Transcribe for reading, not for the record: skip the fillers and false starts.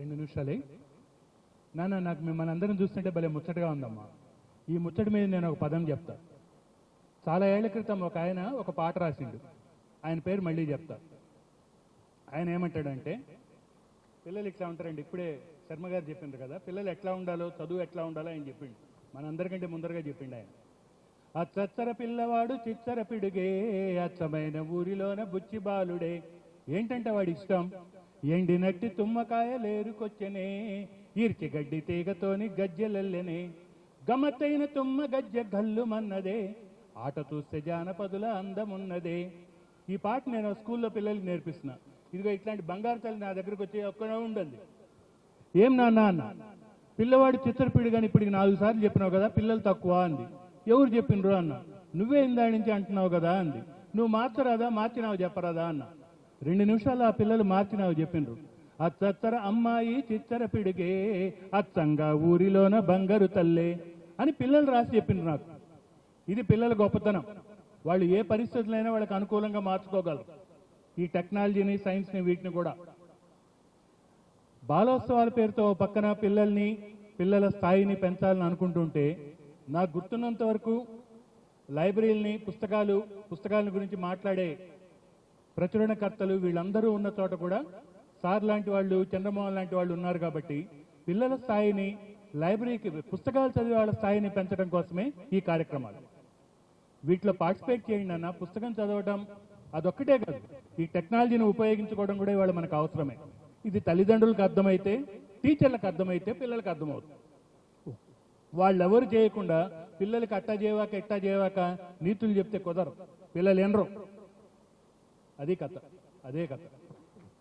2 నిమిషాలే. నాన్న, నాకు మిమ్మల్ని అందరం చూస్తుంటే భలే ముచ్చటగా ఉందమ్మా. ఈ ముచ్చట మీద నేను ఒక పదం చెప్తా. చాలా ఏళ్ల క్రితం ఒక ఆయన ఒక పాట రాసిండు. ఆయన పేరు మళ్ళీ చెప్తా. ఆయన ఏమంటాడంటే, పిల్లలు ఇట్లా ఉంటారండి. ఇప్పుడే శర్మ గారు చెప్పిండ్రు కదా, పిల్లలు ఎట్లా ఉండాలో, చదువు ఎట్లా ఉండాలో ఆయన చెప్పిండు. మనందరికంటే ముందరగా చెప్పిండు ఆయన. అచ్చచ్చర పిల్లవాడు చిచ్చర పిడుగే, అచ్చమైన ఊరిలోన బుచ్చి బాలుడే. ఏంటంటే వాడి ఇష్టం, ఎండినట్టి తుమ్మకాయ లేరుకొచ్చనే, ఈర్చి గడ్డి తీగతోని గజ్జెలెల్లెనే, గమ్మత్తైన తుమ్మ గజ్జె గల్లుమన్నదే, ఆట చూస్తే జానపదుల అందమున్నదే. ఈ పాట నేను స్కూల్లో పిల్లలకి నేర్పిస్తున్నా. ఇదిగో ఇట్లాంటి బంగారు తల్లి నా దగ్గరకు వచ్చి ఒక్కడే ఉండండి. ఏం నాన్న అన్న, పిల్లవాడు చిత్తరపీడు కానీ ఇప్పటికి 4 సార్లు చెప్పినావు కదా, పిల్లలు తక్కువ అంది. ఎవరు చెప్పిండ్రు అన్న. నువ్వే ఇందా నుంచి అంటున్నావు కదా అంది. నువ్వు మార్చరాదా, మార్చినావు చెప్పరాదా అన్న. 2 నిమిషాలు ఆ పిల్లలు మార్చినావు చెప్పిండ్రు. అచ్చత్తర అమ్మాయి చిత్తర పిడిగే, అచ్చంగా ఊరిలోన బంగారు తల్లే అని పిల్లలు రాసి చెప్పిండ్రు నాకు. ఇది పిల్లల గొప్పతనం. వాళ్ళు ఏ పరిస్థితులైనా వాళ్ళకి అనుకూలంగా మార్చుకోగలరు. ఈ టెక్నాలజీని, సైన్స్ని, వీటిని కూడా. బాలోత్సవాల పేరుతో పక్కన పిల్లల స్థాయిని పెంచాలని అనుకుంటుంటే, నాకు గుర్తున్నంత వరకు లైబ్రరీలని, పుస్తకాల గురించి మాట్లాడే ప్రచురణకర్తలు వీళ్ళందరూ ఉన్న చోట కూడా సార్ లాంటి వాళ్ళు, చంద్రమోహన్ లాంటి వాళ్ళు ఉన్నారు. కాబట్టి పిల్లల స్థాయిని, లైబ్రరీకి పుస్తకాలు చదివే వాళ్ళ స్థాయిని పెంచడం కోసమే ఈ కార్యక్రమాలు. వీటిలో పార్టిసిపేట్ చేయండి అన్న. పుస్తకం చదవడం అదొక్కటే కాదు, ఈ టెక్నాలజీని ఉపయోగించుకోవడం కూడా ఇవాళ మనకు అవసరమే. ఇది తల్లిదండ్రులకు అర్థమైతే, టీచర్లకు అర్థమైతే పిల్లలకు అర్థమవుతుంది. వాళ్ళెవరు చేయకుండా పిల్లలకి అట్టా చేయవాక ఎట్టా చేయవాక నీతులు చెప్తే కుదరదు. పిల్లలు ఎనరు. అదే కథ.